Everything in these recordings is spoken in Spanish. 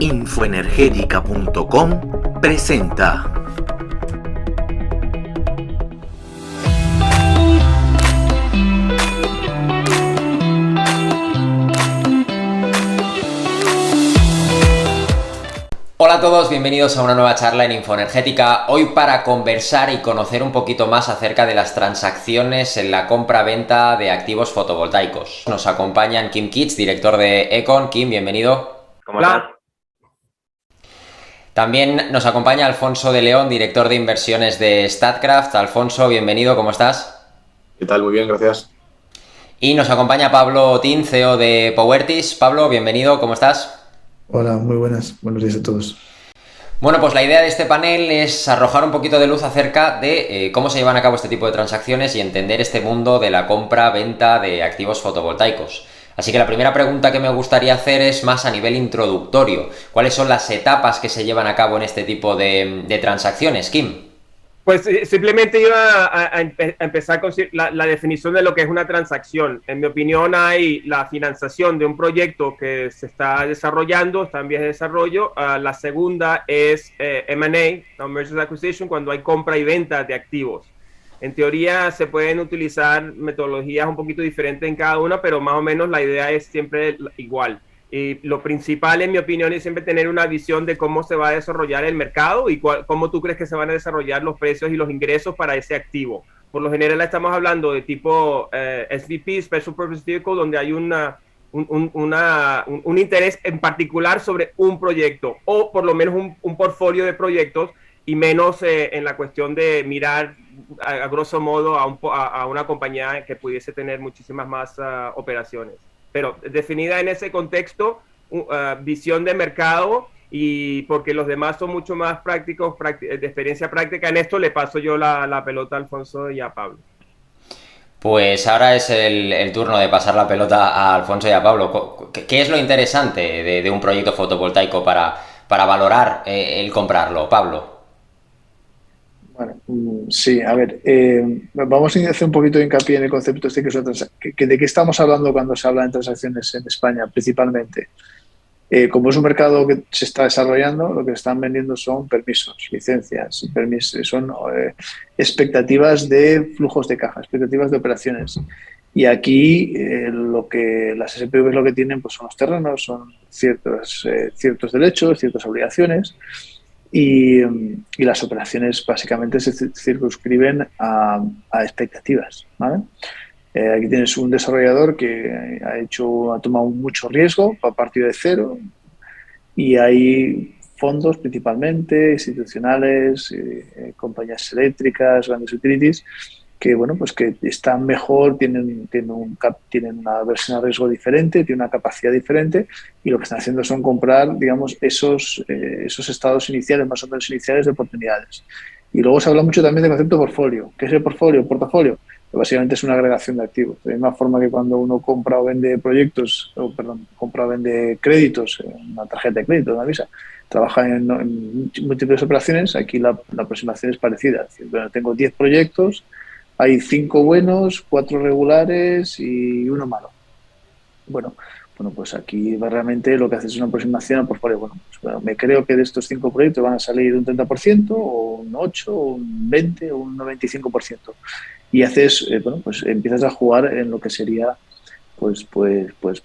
Infoenergética.com presenta. Hola a todos, bienvenidos a una nueva charla en Infoenergética. Hoy para conversar y conocer un poquito más acerca de las transacciones en la compra-venta de activos fotovoltaicos. Nos acompañan Kim Kitts, director de Econ. Kim, bienvenido. ¿Cómo estás? También nos acompaña Alfonso de León, director de inversiones de Statkraft. Alfonso, bienvenido, ¿cómo estás? ¿Qué tal? Muy bien, gracias. Y nos acompaña Pablo Otín, CEO de Powertis. Pablo, bienvenido, ¿cómo estás? Hola, muy buenas. Buenos días a todos. Bueno, pues la idea de este panel es arrojar un poquito de luz acerca de cómo se llevan a cabo este tipo de transacciones y entender este mundo de la compra-venta de activos fotovoltaicos. Así que la primera pregunta que me gustaría hacer es más a nivel introductorio. ¿Cuáles son las etapas que se llevan a cabo en este tipo de transacciones, Kim? Pues simplemente iba a empezar con la definición de lo que es una transacción. En mi opinión, hay la financiación de un proyecto que se está desarrollando, está en vías de desarrollo. La segunda es M&A, Mergers and Acquisition, cuando hay compra y venta de activos. En teoría se pueden utilizar metodologías un poquito diferentes en cada una, pero más o menos la idea es siempre igual. Y lo principal, en mi opinión, es siempre tener una visión de cómo se va a desarrollar el mercado y cómo tú crees que se van a desarrollar los precios y los ingresos para ese activo. Por lo general estamos hablando de tipo SPV, Special Purpose Vehicle, donde hay un interés en particular sobre un proyecto o por lo menos un portfolio de proyectos y menos en la cuestión de mirar a grosso modo a una compañía que pudiese tener muchísimas más operaciones. Pero definida en ese contexto, visión de mercado, y porque los demás son mucho más prácticos, de experiencia práctica en esto, le paso yo la pelota a Alfonso y a Pablo. Pues ahora es el turno de pasar la pelota a Alfonso y a Pablo. ¿Qué es lo interesante de un proyecto fotovoltaico para valorar el comprarlo, Pablo? Bueno, sí, a ver, vamos a hacer un poquito de hincapié en el concepto este que de qué estamos hablando cuando se habla de transacciones en España, principalmente. Como es un mercado que se está desarrollando, lo que están vendiendo son permisos, licencias, son expectativas de flujos de caja, expectativas de operaciones. Y aquí las SPVs lo que tienen pues son los terrenos, son ciertos derechos, ciertas obligaciones. Y las operaciones básicamente se circunscriben a expectativas, ¿vale? Aquí tienes un desarrollador que ha tomado mucho riesgo a partir de cero, y hay fondos principalmente institucionales, compañías eléctricas, grandes utilities, que bueno, pues que están mejor, tienen una versión a riesgo diferente, tienen una capacidad diferente, y lo que están haciendo son comprar, digamos, esos estados iniciales, más o menos iniciales, de oportunidades. Y luego se habla mucho también del concepto de portfolio. ¿Qué es el portfolio? Portafolio. Pues básicamente es una agregación de activos. De la misma forma que cuando uno compra o vende compra o vende créditos, una tarjeta de crédito, una Visa, trabaja en múltiples operaciones, aquí la aproximación es parecida. Es decir, bueno, tengo 10 proyectos, hay 5 buenos, 4 regulares y 1 malo. Bueno, pues aquí realmente lo que hace es una aproximación al portfolio. Bueno, me creo que de estos 5 proyectos van a salir un 30%, o un 8%, o un 20%, o un 95%. Y haces, pues empiezas a jugar en lo que sería pues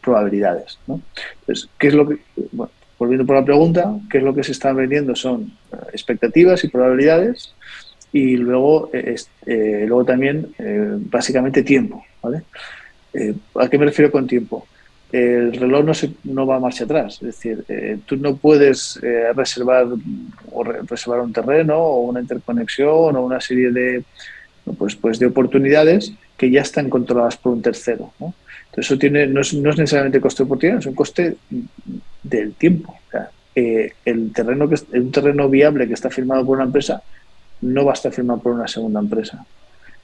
probabilidades, ¿no? Entonces, ¿qué es lo que, bueno, volviendo por la pregunta, qué es lo que se está vendiendo? Son expectativas y probabilidades, y luego también básicamente tiempo, ¿vale? ¿A qué me refiero con tiempo? El reloj no va marcha atrás, es decir, tú no puedes reservar un terreno o una interconexión o una serie de de oportunidades que ya están controladas por un tercero, ¿no? Entonces eso no es necesariamente coste de oportunidad, es un coste del tiempo. O sea, un terreno viable que está firmado por una empresa no va a estar firmado por una segunda empresa.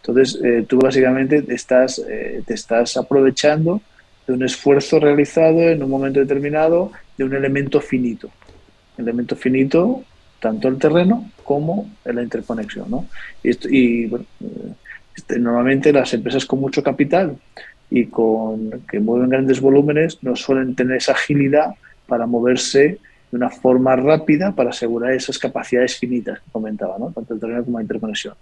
Entonces tú básicamente te estás aprovechando de un esfuerzo realizado en un momento determinado, de un elemento finito. Tanto el terreno como la interconexión, ¿no? Normalmente las empresas con mucho capital y que mueven grandes volúmenes no suelen tener esa agilidad para moverse de una forma rápida para asegurar esas capacidades finitas que comentaba, ¿no? Tanto el terreno como la interconexión.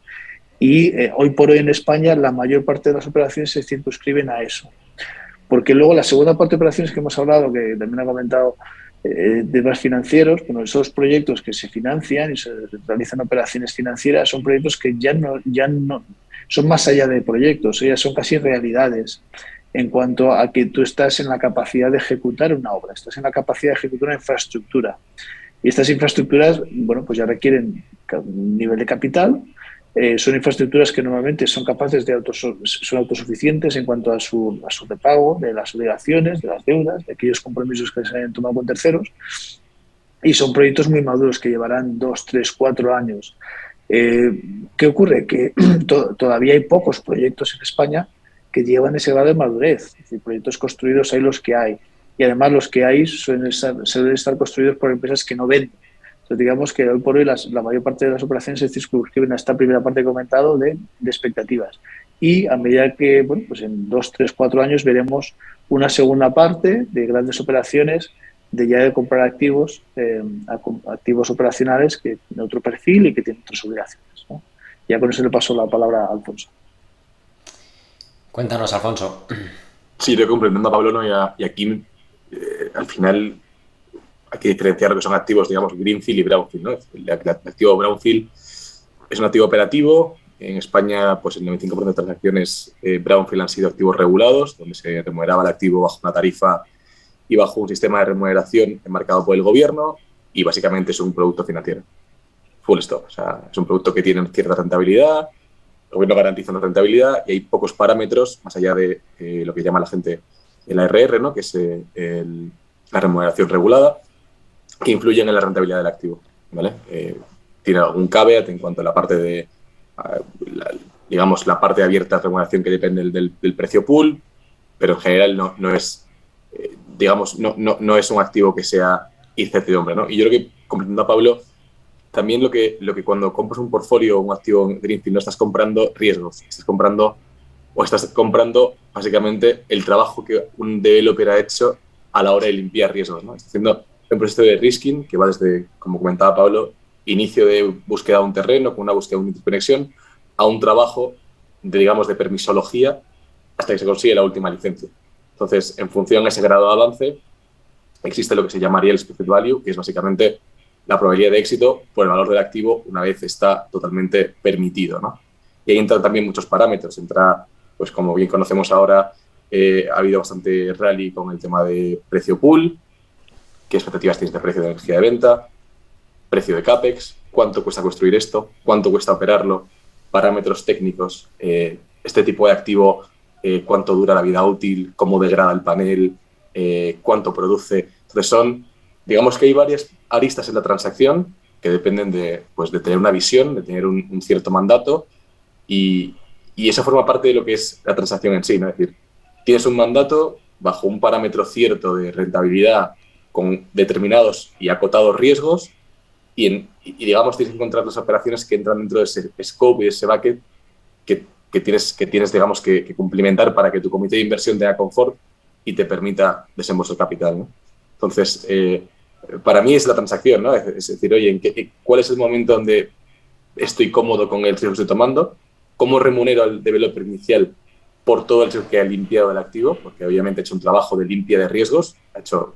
Y hoy por hoy en España la mayor parte de las operaciones se circunscriben a eso. Porque luego la segunda parte de operaciones que hemos hablado, que también ha comentado de más financieros, bueno, esos proyectos que se financian y se realizan operaciones financieras son proyectos que ya no son más allá de proyectos, ya son casi realidades en cuanto a que tú estás en la capacidad de ejecutar una obra, estás en la capacidad de ejecutar una infraestructura. Y estas infraestructuras, bueno, pues ya requieren un nivel de capital. Son infraestructuras que normalmente son capaces de son autosuficientes en cuanto a su repago de las obligaciones, de las deudas, de aquellos compromisos que se hayan tomado con terceros. Y son proyectos muy maduros que llevarán 2, 3, 4 años. ¿Qué ocurre? Que todavía hay pocos proyectos en España que llevan ese grado de madurez. Es decir, proyectos construidos hay los que hay. Y además los que hay suelen estar construidos por empresas que no venden. Entonces, digamos que hoy por hoy la mayor parte de las operaciones se circunscriben a esta primera parte que he comentado de expectativas. Y a medida que, bueno, pues en 2, 3, 4 años veremos una segunda parte de grandes operaciones de comprar activos, activos operacionales que tienen otro perfil y que tienen otras obligaciones, ¿no? Ya con eso le paso la palabra a Alfonso. Cuéntanos, Alfonso. Sí, yo comprendiendo a Pablo, ¿no? y aquí al final hay que diferenciar lo que son activos, digamos, Greenfield y Brownfield, ¿no? El activo Brownfield es un activo operativo. En España, pues el 95% de transacciones Brownfield han sido activos regulados, donde se remuneraba el activo bajo una tarifa y bajo un sistema de remuneración enmarcado por el gobierno, y básicamente es un producto financiero. Full stop. O sea, es un producto que tiene cierta rentabilidad, el gobierno garantiza una rentabilidad y hay pocos parámetros, más allá de lo que llama la gente el ARR, ¿no? Que es la remuneración regulada, que influyen en la rentabilidad del activo, ¿vale? Tiene algún caveat en cuanto a la parte de, digamos, la parte abierta de remuneración que depende del precio pool, pero en general no es, digamos, no es un activo que sea incertidumbre, ¿no? Y yo creo que, completando a Pablo, también lo que cuando compras un portfolio o un activo Greenfield no estás comprando riesgos, estás comprando básicamente el trabajo que un developer ha hecho a la hora de limpiar riesgos, ¿no? Está haciendo un proceso de risking que va desde, como comentaba Pablo, inicio de búsqueda de un terreno, con una búsqueda de una interconexión, a un trabajo de, digamos, de permisología hasta que se consigue la última licencia. Entonces, en función de ese grado de avance, existe lo que se llamaría el expected value, que es básicamente la probabilidad de éxito por el valor del activo una vez está totalmente permitido, ¿no? Y ahí entran también muchos parámetros. Entra, pues como bien conocemos ahora, ha habido bastante rally con el tema de precio pool, qué expectativas tienes de precio de energía de venta, precio de CAPEX, cuánto cuesta construir esto, cuánto cuesta operarlo, parámetros técnicos, este tipo de activo, cuánto dura la vida útil, cómo degrada el panel, cuánto produce. Entonces digamos que hay varias aristas en la transacción que dependen de tener una visión, de tener un cierto mandato y eso forma parte de lo que es la transacción en sí, ¿no? Es decir, tienes un mandato bajo un parámetro cierto de rentabilidad con determinados y acotados riesgos y digamos tienes que encontrar las operaciones que entran dentro de ese scope y ese bucket que tienes digamos que cumplimentar para que tu comité de inversión tenga confort y te permita desembolsar capital, ¿no? Entonces, para mí es la transacción, ¿no? Es decir, oye, ¿cuál es el momento donde estoy cómodo con el riesgo que estoy tomando? ¿Cómo remunero al developer inicial por todo el riesgo que ha limpiado el activo? Porque obviamente ha hecho un trabajo de limpia de riesgos, ha hecho,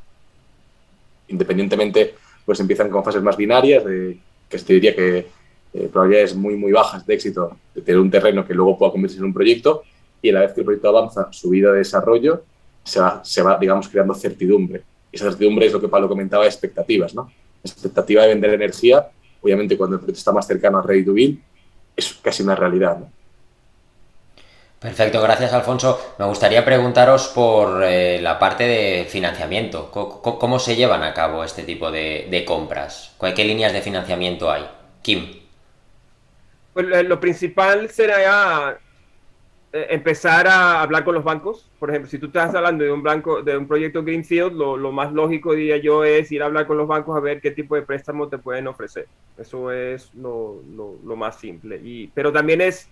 independientemente, pues empiezan con fases más binarias, que se diría que probabilidades muy, muy bajas de éxito de tener un terreno que luego pueda convertirse en un proyecto, y a la vez que el proyecto avanza su vida de desarrollo, se va digamos, creando certidumbre. Y esa certidumbre es lo que Pablo comentaba, expectativas, ¿no? La expectativa de vender energía, obviamente cuando el proyecto está más cercano a ready to build, es casi una realidad, ¿no? Perfecto, gracias, Alfonso. Me gustaría preguntaros por la parte de financiamiento. ¿Cómo se llevan a cabo este tipo de compras? ¿Qué líneas de financiamiento hay? Kim. Pues lo principal será empezar a hablar con los bancos. Por ejemplo, si tú estás hablando de un proyecto Greenfield, lo más lógico, diría yo, es ir a hablar con los bancos a ver qué tipo de préstamo te pueden ofrecer. Eso es lo más simple. Pero también es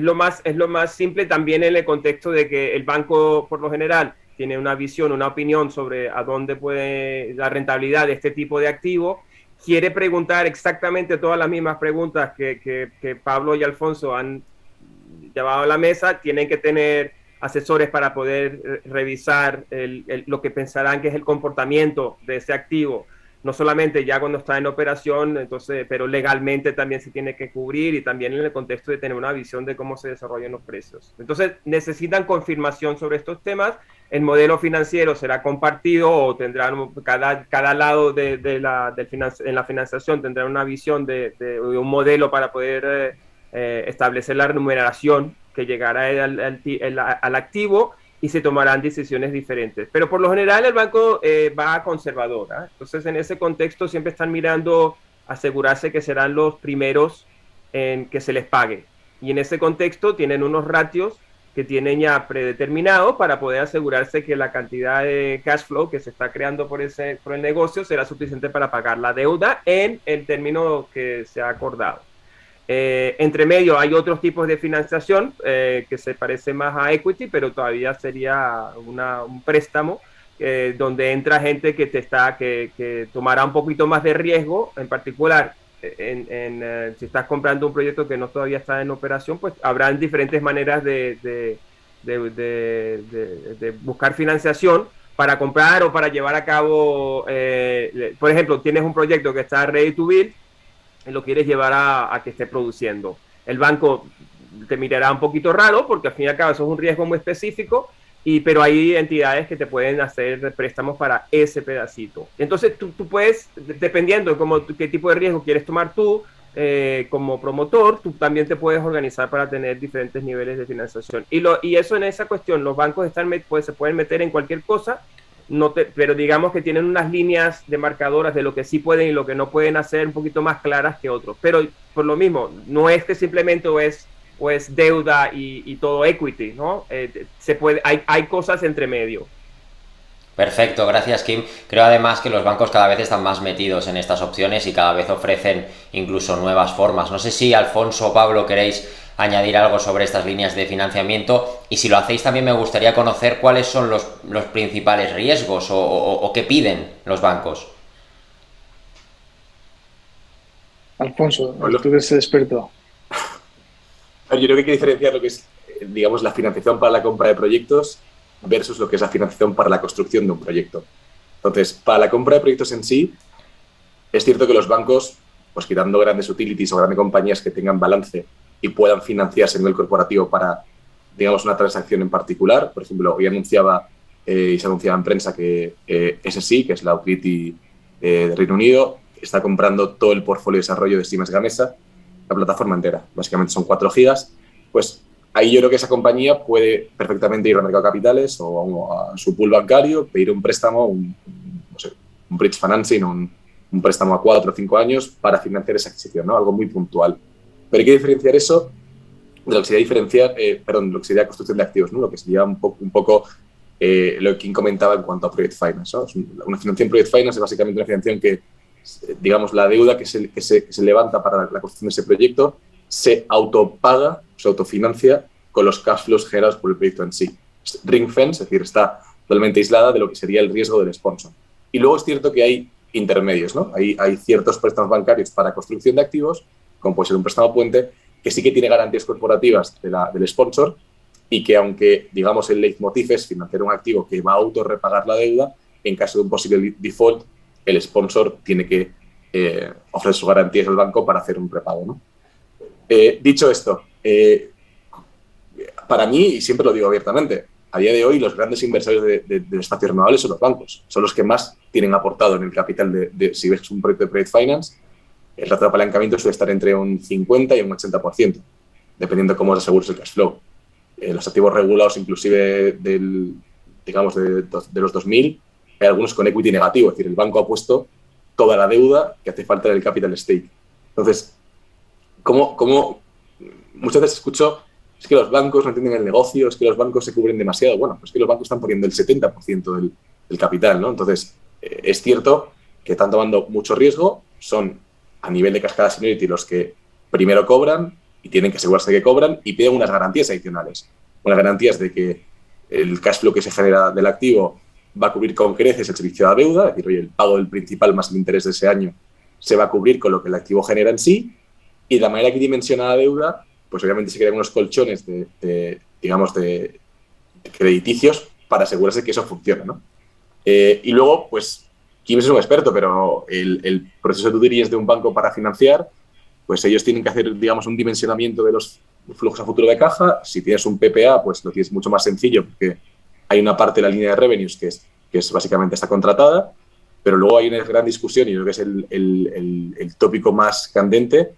lo más simple también en el contexto de que el banco, por lo general, tiene una visión, una opinión sobre a dónde puede la rentabilidad de este tipo de activo, quiere preguntar exactamente todas las mismas preguntas que Pablo y Alfonso han llevado a la mesa, tienen que tener asesores para poder revisar lo que pensarán que es el comportamiento de ese activo, no solamente ya cuando está en operación, entonces, pero legalmente también se tiene que cubrir y también en el contexto de tener una visión de cómo se desarrollan los precios. Entonces, necesitan confirmación sobre estos temas. El modelo financiero será compartido o tendrán cada lado en la financiación tendrá una visión de un modelo para poder establecer la remuneración que llegará al activo y se tomarán decisiones diferentes. Pero por lo general el banco va conservador, ¿eh? Entonces en ese contexto siempre están mirando asegurarse que serán los primeros en que se les pague. Y en ese contexto tienen unos ratios que tienen ya predeterminados para poder asegurarse que la cantidad de cash flow que se está creando por el negocio será suficiente para pagar la deuda en el término que se ha acordado. Entre medio hay otros tipos de financiación que se parece más a equity, pero todavía sería un préstamo donde entra gente que tomará un poquito más de riesgo, en particular si estás comprando un proyecto que no todavía está en operación, pues habrán diferentes maneras de buscar financiación para comprar o para llevar a cabo, por ejemplo, tienes un proyecto que está ready to build, lo quieres llevar a que esté produciendo. El banco te mirará un poquito raro porque al fin y al cabo eso es un riesgo muy específico, pero hay entidades que te pueden hacer préstamos para ese pedacito. Entonces tú puedes, dependiendo de qué tipo de riesgo quieres tomar tú como promotor, tú también te puedes organizar para tener diferentes niveles de financiación. Y eso en esa cuestión, los bancos se pueden meter en cualquier cosa, pero digamos que tienen unas líneas demarcadoras de lo que sí pueden y lo que no pueden hacer un poquito más claras que otros. Pero por lo mismo, no es que simplemente o es deuda y todo equity, ¿no? Hay cosas entre medio. Perfecto, gracias Kim. Creo además que los bancos cada vez están más metidos en estas opciones y cada vez ofrecen incluso nuevas formas. No sé si Alfonso o Pablo queréis añadir algo sobre estas líneas de financiamiento, y si lo hacéis también me gustaría conocer cuáles son los principales riesgos o qué piden los bancos. Alfonso, tú que eres experto. Yo creo que hay que diferenciar lo que es, digamos, la financiación para la compra de proyectos versus lo que es la financiación para la construcción de un proyecto. Entonces, para la compra de proyectos en sí, es cierto que los bancos, pues quitando grandes utilities o grandes compañías que tengan balance y puedan financiarse a nivel corporativo para, digamos, una transacción en particular. Por ejemplo, hoy se anunciaba en prensa que SSI, que es la utility de Reino Unido, está comprando todo el portfolio de desarrollo de Siemens Gamesa, la plataforma entera. Básicamente son 4 gigas. Pues ahí yo creo que esa compañía puede perfectamente ir al mercado de capitales o a su pool bancario, pedir un préstamo, un bridge financing, un préstamo a 4 o 5 años para financiar esa adquisición, ¿no? Algo muy puntual. Pero hay que diferenciar eso de lo que sería construcción de activos, ¿no? Lo que sería un poco lo que Kim comentaba en cuanto a Project Finance, ¿no? Una financiación Project Finance es básicamente una financiación que, digamos, la deuda que se levanta para la construcción de ese proyecto se autopaga, se autofinancia con los cash flows generados por el proyecto en sí. Ring fence, es decir, está totalmente aislada de lo que sería el riesgo del sponsor. Y luego es cierto que hay intermedios, ¿no? Hay ciertos préstamos bancarios para construcción de activos, como puede ser un préstamo puente, que sí que tiene garantías corporativas del sponsor y que, aunque, digamos, el leitmotiv es financiar un activo que va a autorrepagar la deuda, en caso de un posible default, el sponsor tiene que ofrecer sus garantías al banco para hacer un prepago, ¿no? Dicho esto, para mí, y siempre lo digo abiertamente, a día de hoy los grandes inversores de espacios renovables son los bancos, son los que más tienen aportado en el capital si ves un proyecto de Project Finance. El ratio de apalancamiento suele estar entre un 50 y un 80%, dependiendo de cómo asegures el cash flow. Los activos regulados, inclusive de los 2000, hay algunos con equity negativo, es decir, el banco ha puesto toda la deuda que hace falta en el capital stake. Entonces, ¿cómo muchas veces escucho, es que los bancos no entienden el negocio, es que los bancos se cubren demasiado? Bueno, pues que los bancos están poniendo el 70% del capital, ¿no? Entonces, es cierto que están tomando mucho riesgo, son a nivel de cascada seniority los que primero cobran y tienen que asegurarse que cobran y piden unas garantías adicionales. Unas garantías de que el cash flow que se genera del activo va a cubrir con creces el servicio de la deuda, es decir, oye, el pago del principal más el interés de ese año se va a cubrir con lo que el activo genera en sí, y de la manera que dimensiona la deuda, pues obviamente se crean unos colchones de crediticios para asegurarse que eso funcione, ¿no? Y luego, pues, Kim es un experto, pero el proceso de due diligence de un banco para financiar, pues ellos tienen que hacer, digamos, un dimensionamiento de los flujos a futuro de caja. Si tienes un PPA, pues lo tienes mucho más sencillo porque hay una parte de la línea de revenues que es básicamente está contratada, pero luego hay una gran discusión, y creo que es el tópico más candente,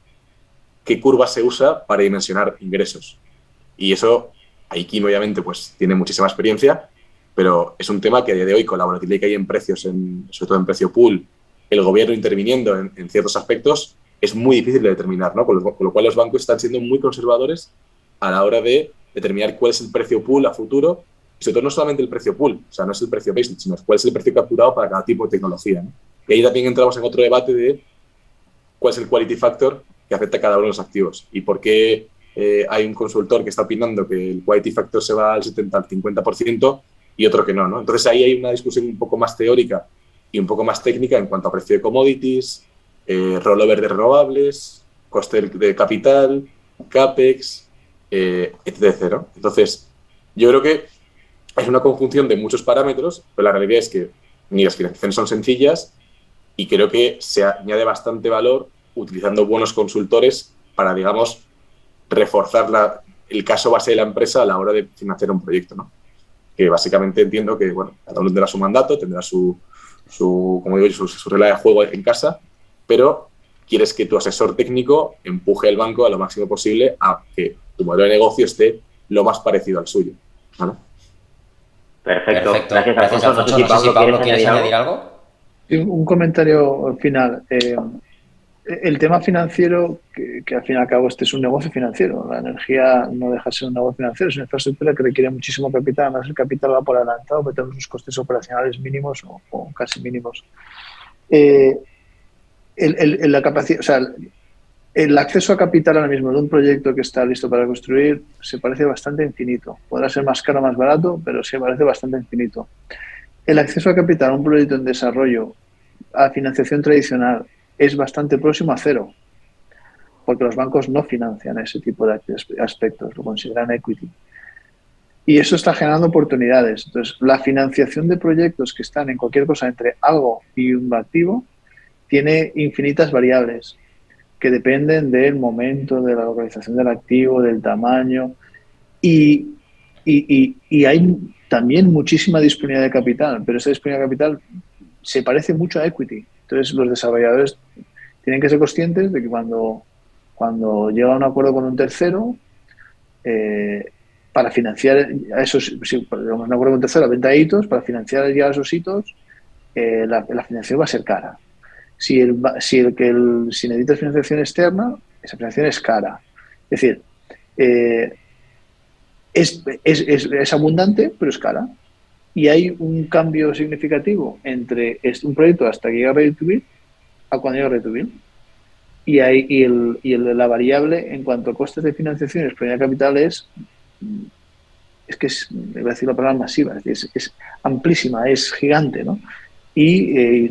qué curva se usa para dimensionar ingresos. Y eso, ahí Kim obviamente pues tiene muchísima experiencia, pero es un tema que a día de hoy, con la volatilidad que hay en precios, sobre todo en precio pool, el gobierno interviniendo en ciertos aspectos, es muy difícil de determinar, ¿no? Con lo cual los bancos están siendo muy conservadores a la hora de determinar cuál es el precio pool a futuro, y sobre todo no solamente el precio pool, o sea, no es el precio baseline, sino cuál es el precio capturado para cada tipo de tecnología, ¿no? Y ahí también entramos en otro debate de cuál es el quality factor que afecta a cada uno de los activos y por qué hay un consultor que está opinando que el quality factor se va al 70, al 50% y otro que no, ¿no? Entonces ahí hay una discusión un poco más teórica y un poco más técnica en cuanto a precio de commodities, rollover de renovables, coste de capital, CAPEX, etc., ¿no? Entonces, yo creo que es una conjunción de muchos parámetros, pero la realidad es que ni las financiaciones son sencillas y creo que se añade bastante valor utilizando buenos consultores para, digamos, reforzar el caso base de la empresa a la hora de financiar un proyecto, ¿no? Que básicamente entiendo que, bueno, cada uno tendrá su mandato, tendrá su como digo yo, su regla de juego en casa, pero quieres que tu asesor técnico empuje el banco a lo máximo posible a que tu modelo de negocio esté lo más parecido al suyo, ¿vale? Perfecto. Gracias, Alfonso. No sé si Pablo ¿quieres añadir algo? Un comentario final. El tema financiero, que al fin y al cabo este es un negocio financiero. La energía no deja de ser un negocio financiero, es una infraestructura que requiere muchísimo capital. Además, el capital va por adelantado, porque tenemos unos costes operacionales mínimos o casi mínimos. La capacidad, o sea, el acceso a capital ahora mismo de un proyecto que está listo para construir se parece bastante infinito. Podrá ser más caro o más barato, pero se parece bastante infinito. El acceso a capital a un proyecto en desarrollo, a financiación tradicional, es bastante próximo a cero, porque los bancos no financian ese tipo de aspectos, lo consideran equity. Y eso está generando oportunidades. Entonces, la financiación de proyectos que están en cualquier cosa entre algo y un activo tiene infinitas variables que dependen del momento, de la localización del activo, del tamaño, y hay también muchísima disponibilidad de capital, pero esa disponibilidad de capital se parece mucho a equity. Entonces, los desarrolladores tienen que ser conscientes de que cuando llega a un acuerdo con un tercero, para financiar a esos, si un acuerdo con un tercero a 20 hitos, para financiar llegar a esos hitos, la financiación va a ser cara. Si necesitas financiación externa, esa financiación es cara. Es decir, es abundante, pero es cara. Y hay un cambio significativo entre un proyecto hasta que llega Ready to Build a cuando llega Ready to Build. La variable en cuanto a costes de financiación y disponibilidad de capital voy a decir la palabra masiva, es amplísima, es gigante, ¿no? Y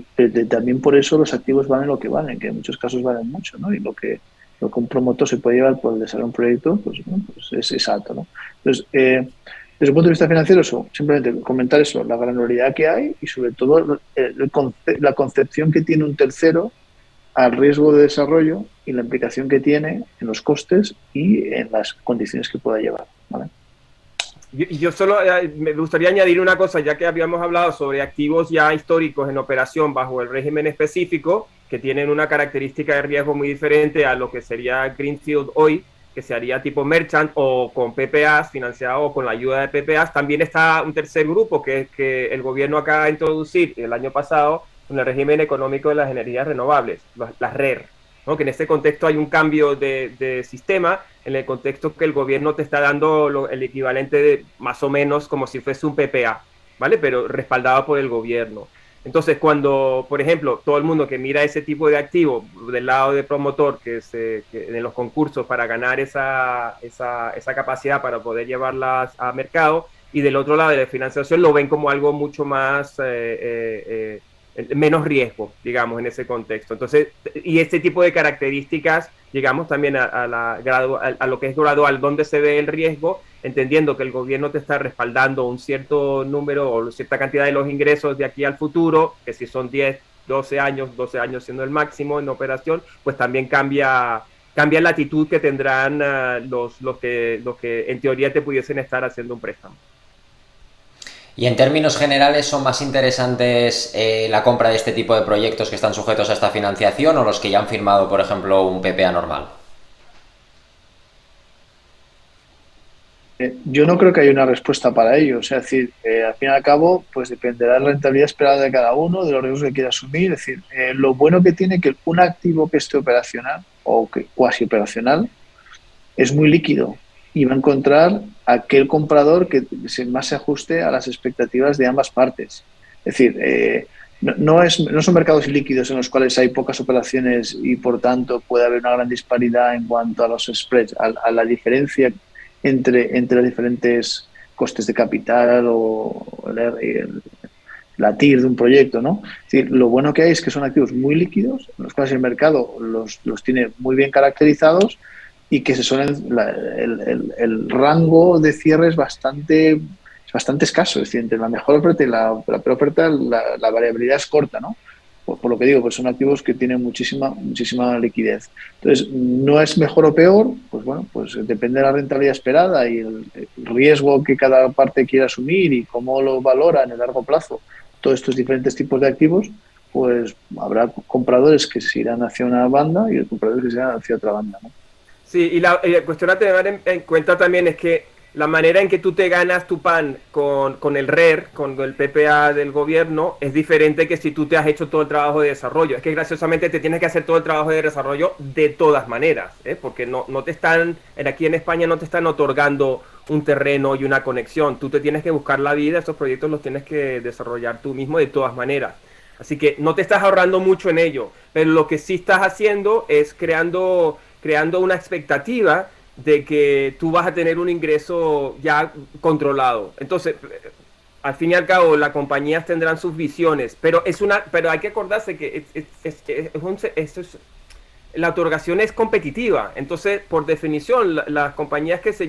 también por eso los activos valen lo que valen, que en muchos casos valen mucho, ¿no? Y lo que un promotor se puede llevar por el desarrollo de un proyecto, pues es alto, ¿no? Entonces, desde el punto de vista financiero, simplemente comentar eso, la granularidad que hay y sobre todo la concepción que tiene un tercero al riesgo de desarrollo y la implicación que tiene en los costes y en las condiciones que pueda llevar, ¿vale? Yo solo me gustaría añadir una cosa, ya que habíamos hablado sobre activos ya históricos en operación bajo el régimen específico, que tienen una característica de riesgo muy diferente a lo que sería Greenfield hoy, que se haría tipo merchant o con PPAs, financiado o con la ayuda de PPAs. También está un tercer grupo que el gobierno acaba de introducir el año pasado con el régimen económico de las energías renovables, las RER, ¿no? Que en este contexto hay un cambio de sistema, en el contexto que el gobierno te está dando el equivalente de más o menos como si fuese un PPA, ¿vale? Pero respaldado por el gobierno. Entonces, cuando, por ejemplo, todo el mundo que mira ese tipo de activo del lado de promotor, que en los concursos para ganar esa capacidad para poder llevarlas a mercado, y del otro lado de la financiación lo ven como algo mucho más, menos riesgo, digamos, en ese contexto. Entonces, y este tipo de características, llegamos también a lo que es gradual, donde se ve el riesgo, entendiendo que el gobierno te está respaldando un cierto número o cierta cantidad de los ingresos de aquí al futuro, que si son 10, 12 años siendo el máximo en operación, pues también cambia la actitud que tendrán los que en teoría te pudiesen estar haciendo un préstamo. Y en términos generales, ¿son más interesantes la compra de este tipo de proyectos que están sujetos a esta financiación o los que ya han firmado, por ejemplo, un PPA normal? Yo no creo que haya una respuesta para ello. O sea, es decir, al fin y al cabo, pues dependerá de la rentabilidad esperada de cada uno, de los riesgos que quiera asumir. Es decir, lo bueno que tiene que un activo que esté operacional o que cuasi operacional es muy líquido y va a encontrar aquel comprador que más se ajuste a las expectativas de ambas partes. Es decir, no son mercados líquidos en los cuales hay pocas operaciones y, por tanto, puede haber una gran disparidad en cuanto a los spreads, a la diferencia entre los diferentes costes de capital o la TIR de un proyecto, ¿no? Es decir, lo bueno que hay es que son activos muy líquidos, en los cuales el mercado los tiene muy bien caracterizados y que el rango de cierre es bastante escaso. Es decir, entre la mejor oferta y la peor oferta, la variabilidad es corta, ¿no? Por lo que digo, pues son activos que tienen muchísima liquidez. Entonces, no es mejor o peor, pues bueno, pues depende de la rentabilidad esperada y el riesgo que cada parte quiera asumir y cómo lo valora en el largo plazo todos estos diferentes tipos de activos, pues habrá compradores que se irán hacia una banda y compradores que se irán hacia otra banda, ¿no? Sí, y la cuestión a tener en cuenta también es que la manera en que tú te ganas tu pan con el RER, con el PPA del gobierno, es diferente que si tú te has hecho todo el trabajo de desarrollo. Es que graciosamente te tienes que hacer todo el trabajo de desarrollo de todas maneras, porque no te están, aquí en España no te están otorgando un terreno y una conexión. Tú te tienes que buscar la vida, esos proyectos los tienes que desarrollar tú mismo de todas maneras. Así que no te estás ahorrando mucho en ello, pero lo que sí estás haciendo es creando una expectativa de que tú vas a tener un ingreso ya controlado. Entonces, al fin y al cabo, las compañías tendrán sus visiones, pero hay que acordarse que la otorgación es competitiva. Entonces, por definición, las compañías que se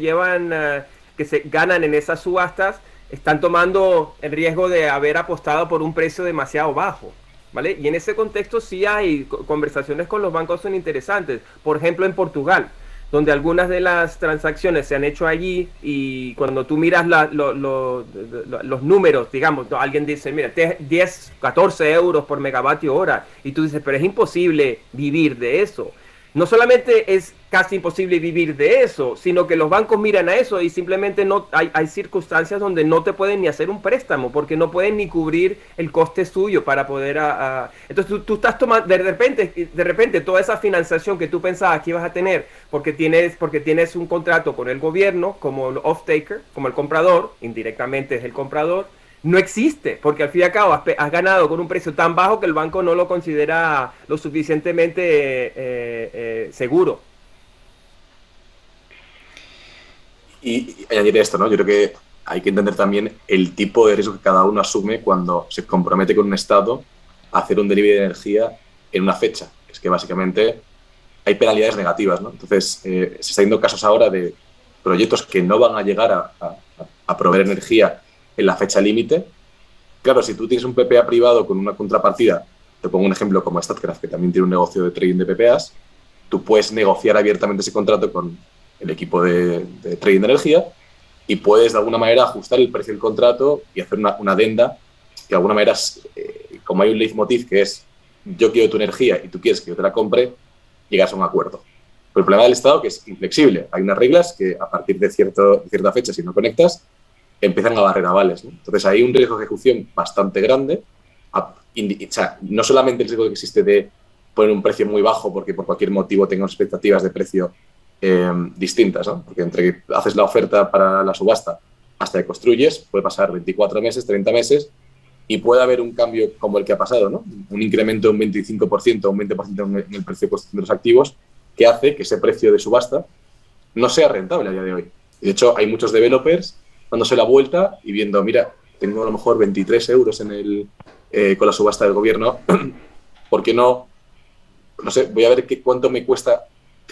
ganan en esas subastas están tomando el riesgo de haber apostado por un precio demasiado bajo, ¿vale? Y en ese contexto sí hay conversaciones con los bancos son interesantes. Por ejemplo, en Portugal, donde algunas de las transacciones se han hecho allí y cuando tú miras los números, digamos, alguien dice, mira, 10, 14 euros por megavatio hora, y tú dices, pero es imposible vivir de eso. No solamente es casi imposible vivir de eso, sino que los bancos miran a eso y simplemente no hay circunstancias donde no te pueden ni hacer un préstamo porque no pueden ni cubrir el coste suyo para poder... Entonces tú estás tomando, de repente toda esa financiación que tú pensabas que ibas a tener porque tienes un contrato con el gobierno como el off-taker, como el comprador, indirectamente es el comprador, no existe, porque al fin y al cabo has ganado con un precio tan bajo que el banco no lo considera lo suficientemente seguro. Y añadir esto, ¿no? Yo creo que hay que entender también el tipo de riesgo que cada uno asume cuando se compromete con un Estado a hacer un delivery de energía en una fecha. Es que básicamente hay penalidades negativas, ¿no? Entonces, se está viendo casos ahora de proyectos que no van a llegar a proveer energía en la fecha límite. Claro, si tú tienes un PPA privado con una contrapartida, te pongo un ejemplo como Statkraft, que también tiene un negocio de trading de PPAs, tú puedes negociar abiertamente ese contrato con el equipo de trading de energía y puedes de alguna manera ajustar el precio del contrato y hacer una adenda que de alguna manera, como hay un leitmotiv que es yo quiero tu energía y tú quieres que yo te la compre, llegas a un acuerdo. Pero el problema del Estado es que es inflexible. Hay unas reglas que a partir de cierta fecha, si no conectas, empiezan a barrer avales, ¿no? Entonces hay un riesgo de ejecución bastante grande. O sea, no solamente el riesgo que existe de poner un precio muy bajo porque por cualquier motivo tengan expectativas de precio distintas, ¿no? Porque entre que haces la oferta para la subasta hasta que construyes puede pasar 24 meses, 30 meses y puede haber un cambio como el que ha pasado, ¿no? Un incremento de un 25% o un 20% en el precio de construcción de los activos que hace que ese precio de subasta no sea rentable a día de hoy. De hecho, hay muchos developers dándose la vuelta y viendo, mira, tengo a lo mejor 23 euros con la subasta del gobierno, ¿por qué no? No sé, voy a ver cuánto me cuesta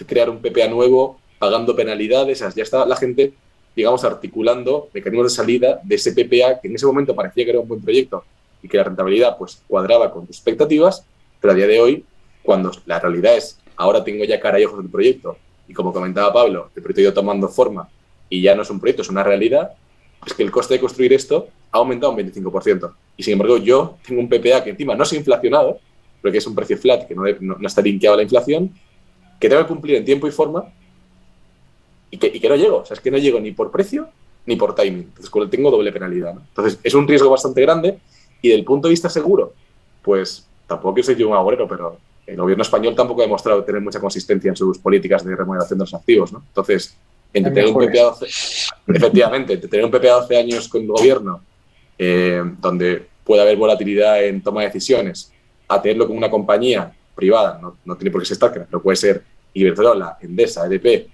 crear un PPA nuevo, pagando penalidades. Ya está la gente, digamos, articulando mecanismos de salida de ese PPA que en ese momento parecía que era un buen proyecto y que la rentabilidad pues cuadraba con tus expectativas, pero a día de hoy, cuando la realidad es, ahora tengo ya cara y ojos del proyecto y como comentaba Pablo, el proyecto ha ido tomando forma y ya no es un proyecto, es una realidad, es que el coste de construir esto ha aumentado un 25%. Y sin embargo, yo tengo un PPA que encima no se ha inflacionado, pero que es un precio flat, que no está linkeado a la inflación, que tengo que cumplir en tiempo y forma y que no llego. O sea, es que no llego ni por precio ni por timing. Entonces, tengo doble penalidad, ¿no? Entonces, es un riesgo bastante grande y del punto de vista seguro, pues tampoco quiero ser yo un agorero, pero el gobierno español tampoco ha demostrado tener mucha consistencia en sus políticas de remuneración de los activos, ¿no? Entonces, entre tener un PPA efectivamente, entre tener un PPA de 12 años con el gobierno, donde puede haber volatilidad en toma de decisiones, a tenerlo con una compañía privada, no tiene por qué ser Statkraft, pero puede ser Iberdrola, Endesa, EDP,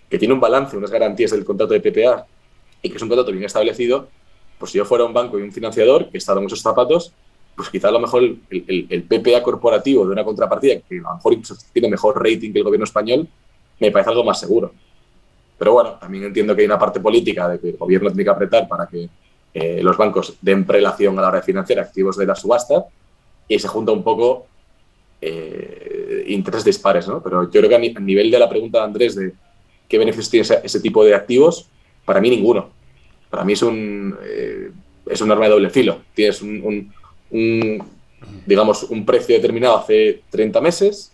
que tiene un balance, unas garantías del contrato de PPA y que es un contrato bien establecido, pues si yo fuera un banco y un financiador que estaba en esos zapatos, pues quizá a lo mejor el PPA corporativo de una contrapartida, que a lo mejor incluso tiene mejor rating que el gobierno español, me parece algo más seguro. Pero bueno, también entiendo que hay una parte política de que el gobierno tiene que apretar para que los bancos den prelación a la hora de financiar activos de la subasta y se junta un poco intereses dispares, ¿no? Pero yo creo que a nivel de la pregunta de Andrés de qué beneficios tiene ese tipo de activos, para mí ninguno. Para mí es un arma de doble filo. Tienes digamos, un precio determinado hace 30 meses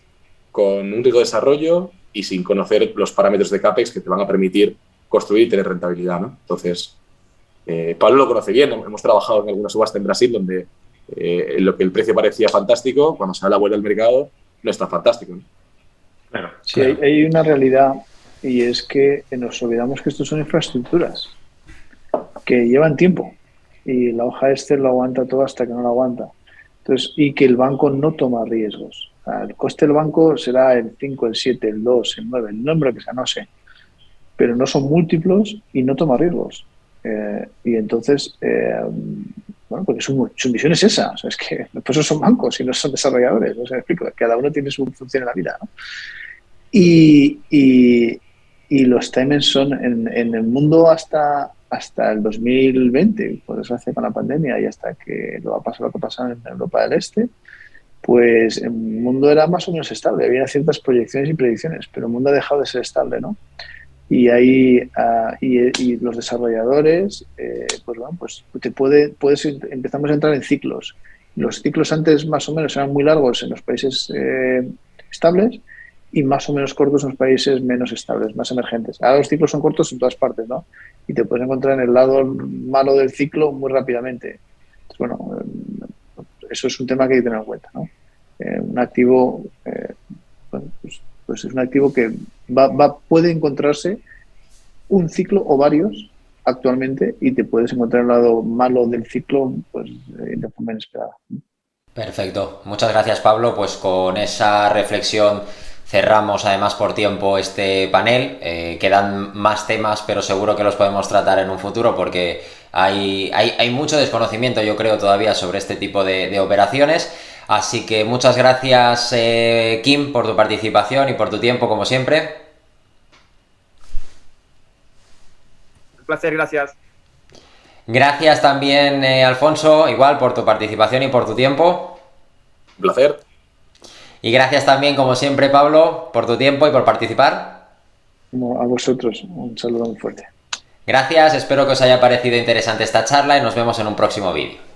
con un riesgo de desarrollo y sin conocer los parámetros de CAPEX que te van a permitir construir y tener rentabilidad, ¿no? Entonces, Pablo lo conoce bien. Hemos trabajado en alguna subasta en Brasil donde lo que el precio parecía fantástico, cuando se da la vuelta al mercado, no es tan fantástico, ¿no? Claro. Sí, hay una realidad y es que nos olvidamos que estos son infraestructuras que llevan tiempo y la hoja Excel lo aguanta todo hasta que no lo aguanta. Entonces, y que el banco no toma riesgos. O sea, el coste del banco será el 5, el 7, el 2, el 9, el número que sea, no sé. Pero no son múltiplos y no toma riesgos. Y entonces, bueno, porque su misión es esa. O sea, es que por eso son bancos y no son desarrolladores. O sea, me explico, cada uno tiene su función en la vida, ¿no? Y los timings son en el mundo hasta el 2020, por desgracia con la pandemia y hasta que lo va a pasar lo que pasa en Europa del Este, pues el mundo era más o menos estable. Había ciertas proyecciones y predicciones, pero el mundo ha dejado de ser estable, ¿no? Y ahí y los desarrolladores, pues bueno, pues empezamos a entrar en ciclos. Los ciclos antes más o menos eran muy largos en los países estables y más o menos cortos en los países menos estables, más emergentes. Ahora los ciclos son cortos en todas partes, ¿no? Y te puedes encontrar en el lado malo del ciclo muy rápidamente. Entonces, bueno, eso es un tema que hay que tener en cuenta, ¿no? Un activo, bueno, pues es un activo que puede encontrarse un ciclo o varios actualmente y te puedes encontrar en el lado malo del ciclo pues de forma inesperada. Perfecto. Muchas gracias, Pablo. Pues con esa reflexión cerramos además por tiempo este panel. Quedan más temas, pero seguro que los podemos tratar en un futuro porque hay mucho desconocimiento, yo creo, todavía sobre este tipo de operaciones. Así que muchas gracias, Kim, por tu participación y por tu tiempo, como siempre. Un placer, gracias. Gracias también, Alfonso, igual por tu participación y por tu tiempo. Un placer. Y gracias también, como siempre, Pablo, por tu tiempo y por participar. A vosotros, un saludo muy fuerte. Gracias, espero que os haya parecido interesante esta charla y nos vemos en un próximo vídeo.